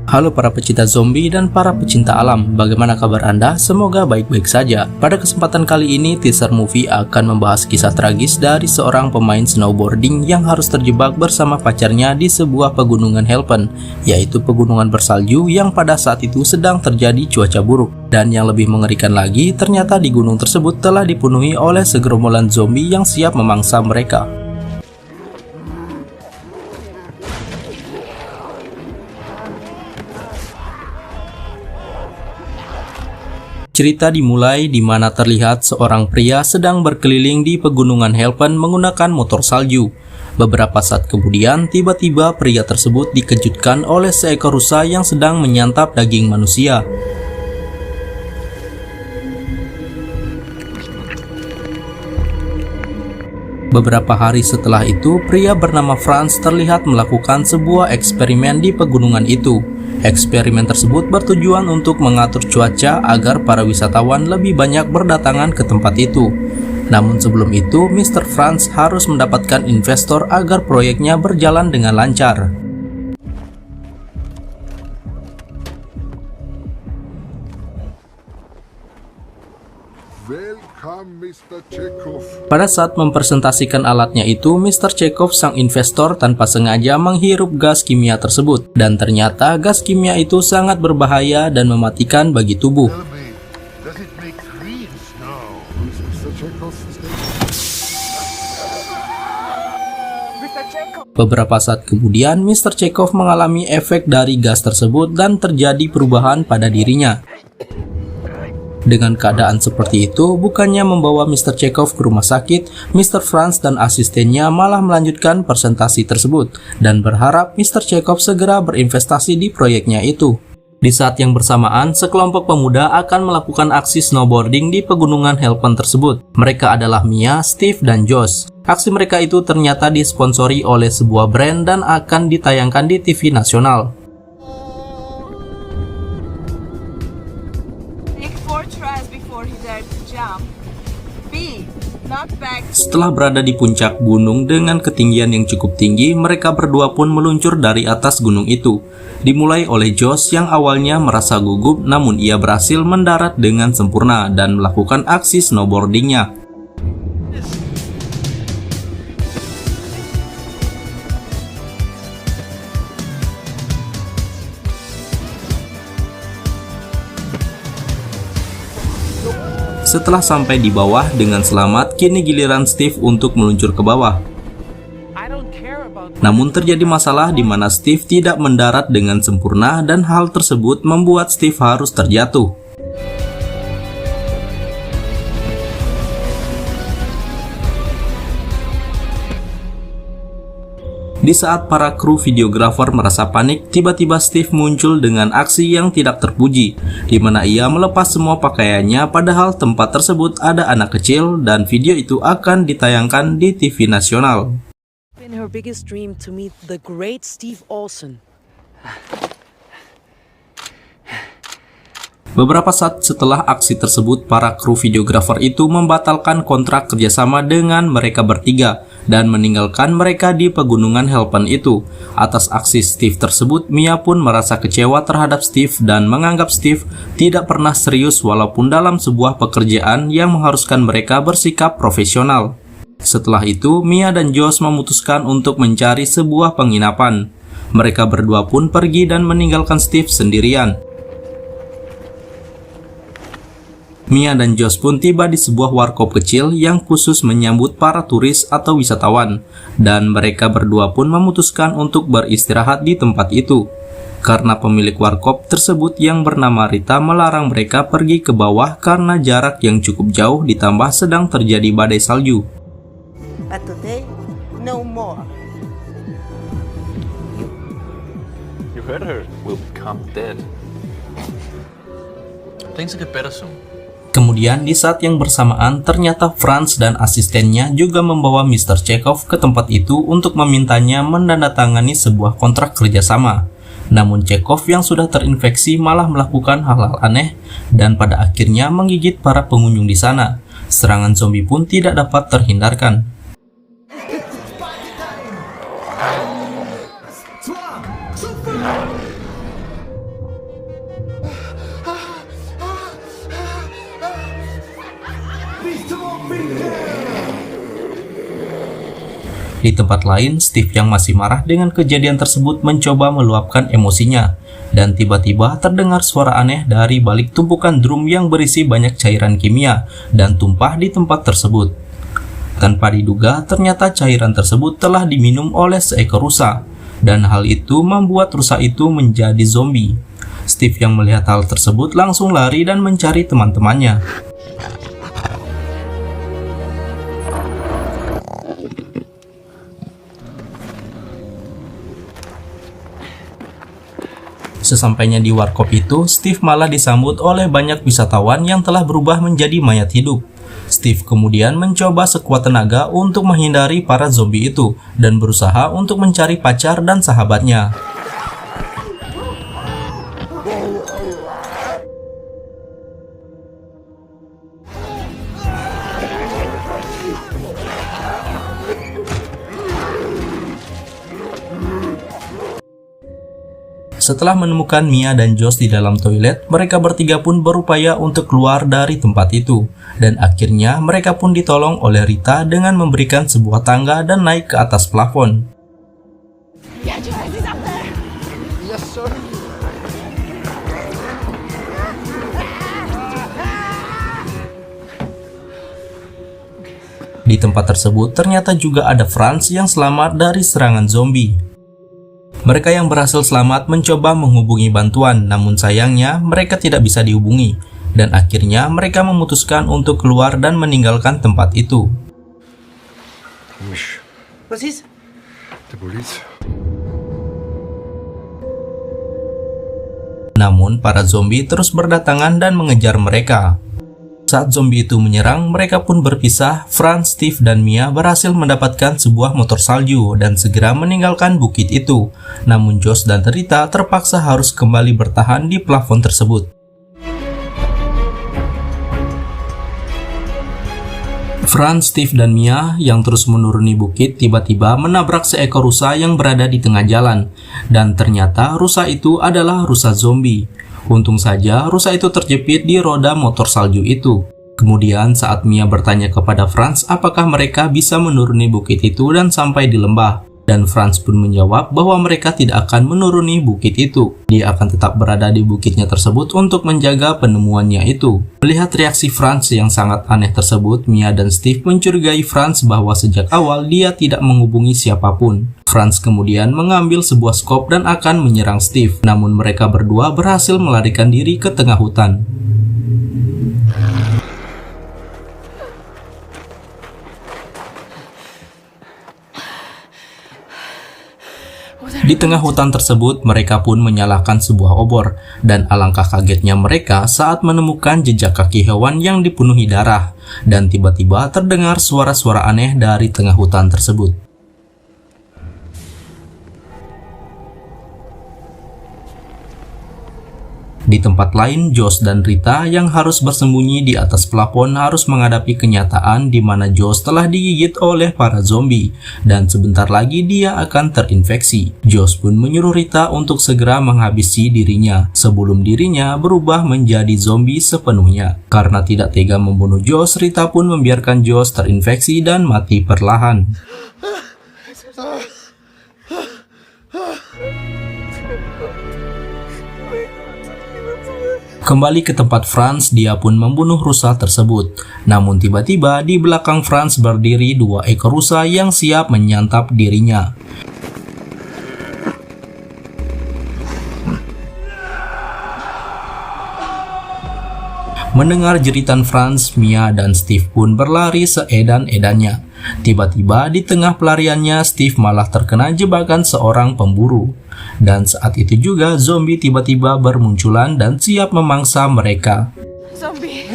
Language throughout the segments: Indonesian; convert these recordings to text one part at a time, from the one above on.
Halo para pecinta zombie dan para pecinta alam, bagaimana kabar Anda? Semoga baik-baik saja. Pada kesempatan kali ini, teaser movie akan membahas kisah tragis dari seorang pemain snowboarding yang harus terjebak bersama pacarnya di sebuah pegunungan Alpen, yaitu pegunungan bersalju yang pada saat itu sedang terjadi cuaca buruk. Dan yang lebih mengerikan lagi, ternyata di gunung tersebut telah dipenuhi oleh segerombolan zombie yang siap memangsa mereka. Cerita dimulai di mana terlihat seorang pria sedang berkeliling di pegunungan Alpen menggunakan motor salju. Beberapa saat kemudian, tiba-tiba pria tersebut dikejutkan oleh seekor rusa yang sedang menyantap daging manusia. Beberapa hari setelah itu, pria bernama Franz terlihat melakukan sebuah eksperimen di pegunungan itu. Eksperimen tersebut bertujuan untuk mengatur cuaca agar para wisatawan lebih banyak berdatangan ke tempat itu. Namun sebelum itu, Mr. Franz harus mendapatkan investor agar proyeknya berjalan dengan lancar. Pada saat mempresentasikan alatnya itu, Mr. Chekhov sang investor tanpa sengaja menghirup gas kimia tersebut. Dan ternyata gas kimia itu sangat berbahaya dan mematikan bagi tubuh. Beberapa saat kemudian, Mr. Chekhov mengalami efek dari gas tersebut dan terjadi perubahan pada dirinya. Dengan keadaan seperti itu, bukannya membawa Mr. Chekhov ke rumah sakit, Mr. Franz dan asistennya malah melanjutkan presentasi tersebut dan berharap Mr. Chekhov segera berinvestasi di proyeknya itu. Di saat yang bersamaan, sekelompok pemuda akan melakukan aksi snowboarding di pegunungan Alpen tersebut. Mereka adalah Mia, Steve, dan Josh. Aksi mereka itu ternyata disponsori oleh sebuah brand dan akan ditayangkan di TV nasional. Setelah berada di puncak gunung dengan ketinggian yang cukup tinggi, mereka berdua pun meluncur dari atas gunung itu. Dimulai oleh Josh yang awalnya merasa gugup, namun ia berhasil mendarat dengan sempurna dan melakukan aksi snowboardingnya. Setelah sampai di bawah dengan selamat, kini giliran Steve untuk meluncur ke bawah. Namun terjadi masalah di mana Steve tidak mendarat dengan sempurna dan hal tersebut membuat Steve harus terjatuh. Di saat para kru videografer merasa panik, tiba-tiba Steve muncul dengan aksi yang tidak terpuji, di mana ia melepas semua pakaiannya padahal tempat tersebut ada anak kecil dan video itu akan ditayangkan di TV nasional. Beberapa saat setelah aksi tersebut, para kru videografer itu membatalkan kontrak kerjasama dengan mereka bertiga dan meninggalkan mereka di pegunungan Alpen itu. Atas aksi Steve tersebut, Mia pun merasa kecewa terhadap Steve dan menganggap Steve tidak pernah serius walaupun dalam sebuah pekerjaan yang mengharuskan mereka bersikap profesional. Setelah itu, Mia dan Josh memutuskan untuk mencari sebuah penginapan. Mereka berdua pun pergi dan meninggalkan Steve sendirian. Mia dan Josh pun tiba di sebuah warkop kecil yang khusus menyambut para turis atau wisatawan, dan mereka berdua pun memutuskan untuk beristirahat di tempat itu. Karena pemilik warkop tersebut yang bernama Rita melarang mereka pergi ke bawah karena jarak yang cukup jauh ditambah sedang terjadi badai salju. But today, no more. You heard her. We'll become dead. Things will get better soon. Kemudian di saat yang bersamaan, ternyata Franz dan asistennya juga membawa Mr. Chekhov ke tempat itu untuk memintanya menandatangani sebuah kontrak kerjasama. Namun Chekhov yang sudah terinfeksi malah melakukan hal-hal aneh dan pada akhirnya menggigit para pengunjung di sana. Serangan zombie pun tidak dapat terhindarkan. Di tempat lain, Steve yang masih marah dengan kejadian tersebut mencoba meluapkan emosinya, dan tiba-tiba terdengar suara aneh dari balik tumpukan drum yang berisi banyak cairan kimia dan tumpah di tempat tersebut. Tanpa diduga, ternyata cairan tersebut telah diminum oleh seekor rusa, dan hal itu membuat rusa itu menjadi zombie. Steve yang melihat hal tersebut langsung lari dan mencari teman-temannya. Sesampainya di warkop itu, Steve malah disambut oleh banyak wisatawan yang telah berubah menjadi mayat hidup. Steve kemudian mencoba sekuat tenaga untuk menghindari para zombie itu dan berusaha untuk mencari pacar dan sahabatnya. Setelah menemukan Mia dan Josh di dalam toilet, mereka bertiga pun berupaya untuk keluar dari tempat itu. Dan akhirnya mereka pun ditolong oleh Rita dengan memberikan sebuah tangga dan naik ke atas plafon. Di tempat tersebut ternyata juga ada Franz yang selamat dari serangan zombie. Mereka yang berhasil selamat mencoba menghubungi bantuan, namun sayangnya mereka tidak bisa dihubungi, dan akhirnya mereka memutuskan untuk keluar dan meninggalkan tempat itu. Was ist? Die Polizei. Namun para zombie terus berdatangan dan mengejar mereka. Saat zombie itu menyerang, mereka pun berpisah. Franz, Steve, dan Mia berhasil mendapatkan sebuah motor salju dan segera meninggalkan bukit itu. Namun Josh dan Rita terpaksa harus kembali bertahan di plafon tersebut. Franz, Steve, dan Mia yang terus menuruni bukit tiba-tiba menabrak seekor rusa yang berada di tengah jalan. Dan ternyata rusa itu adalah rusa zombie. Untung saja rusa itu terjepit di roda motor salju itu. Kemudian saat Mia bertanya kepada Franz apakah mereka bisa menuruni bukit itu dan sampai di lembah. Dan Franz pun menjawab bahwa mereka tidak akan menuruni bukit itu. Dia akan tetap berada di bukitnya tersebut untuk menjaga penemuannya itu. Melihat reaksi Franz yang sangat aneh tersebut, Mia dan Steve mencurigai Franz bahwa sejak awal dia tidak menghubungi siapapun. Franz kemudian mengambil sebuah skop dan akan menyerang Steve. Namun mereka berdua berhasil melarikan diri ke tengah hutan. Di tengah hutan tersebut, mereka pun menyalakan sebuah obor, dan alangkah kagetnya mereka saat menemukan jejak kaki hewan yang dipenuhi darah, dan tiba-tiba terdengar suara-suara aneh dari tengah hutan tersebut. Di tempat lain, Josh dan Rita yang harus bersembunyi di atas plafon harus menghadapi kenyataan di mana Josh telah digigit oleh para zombie dan sebentar lagi dia akan terinfeksi. Josh pun menyuruh Rita untuk segera menghabisi dirinya sebelum dirinya berubah menjadi zombie sepenuhnya. Karena tidak tega membunuh Josh, Rita pun membiarkan Josh terinfeksi dan mati perlahan. Kembali ke tempat Franz, dia pun membunuh rusa tersebut. Namun tiba-tiba di belakang Franz berdiri dua ekor rusa yang siap menyantap dirinya. Mendengar jeritan Franz, Mia dan Steve pun berlari seedan-edannya. Tiba-tiba di tengah pelariannya, Steve malah terkena jebakan seorang pemburu. Dan saat itu juga zombie tiba-tiba bermunculan dan siap memangsa mereka. Zombie.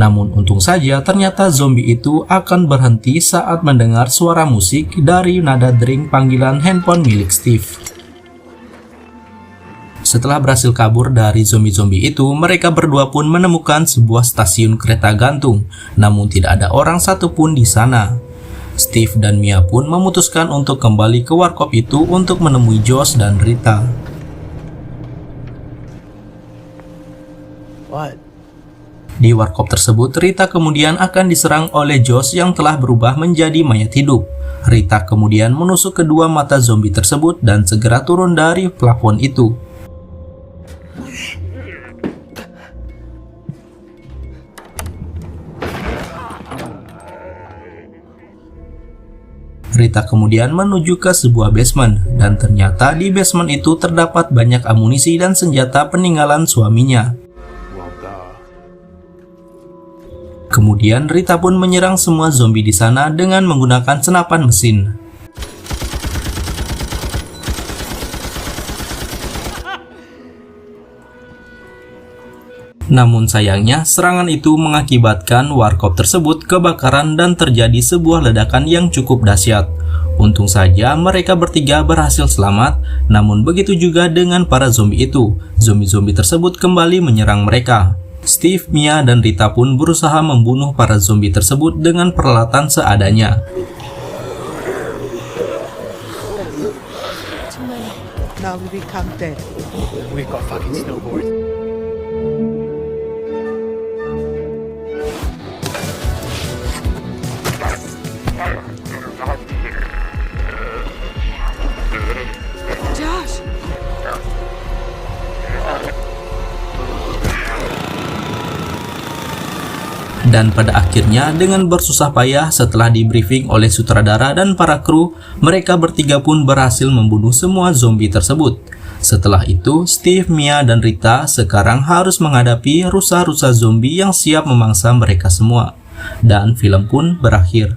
Namun untung saja ternyata zombie itu akan berhenti saat mendengar suara musik dari nada dering panggilan handphone milik Steve. Setelah berhasil kabur dari zombie-zombie itu, mereka berdua pun menemukan sebuah stasiun kereta gantung, namun tidak ada orang satupun di sana. Steve dan Mia pun memutuskan untuk kembali ke warkop itu untuk menemui Josh dan Rita. What? Di warkop tersebut, Rita kemudian akan diserang oleh Josh yang telah berubah menjadi mayat hidup. Rita kemudian menusuk kedua mata zombie tersebut dan segera turun dari plafon itu. Rita kemudian menuju ke sebuah basement, dan ternyata di basement itu terdapat banyak amunisi dan senjata peninggalan suaminya. Kemudian Rita pun menyerang semua zombie di sana dengan menggunakan senapan mesin. Namun sayangnya, serangan itu mengakibatkan warkop tersebut kebakaran dan terjadi sebuah ledakan yang cukup dahsyat. Untung saja mereka bertiga berhasil selamat, namun begitu juga dengan para zombie itu. Zombie-zombie tersebut kembali menyerang mereka. Steve, Mia, dan Rita pun berusaha membunuh para zombie tersebut dengan peralatan seadanya. Now we become dead. We've got fucking snowboards. Josh! Dan pada akhirnya dengan bersusah payah setelah di-briefing oleh sutradara dan para kru, mereka bertiga pun berhasil membunuh semua zombie tersebut. Setelah itu, Steve, Mia, dan Rita sekarang harus menghadapi rusa-rusa zombie yang siap memangsa mereka semua. Dan film pun berakhir.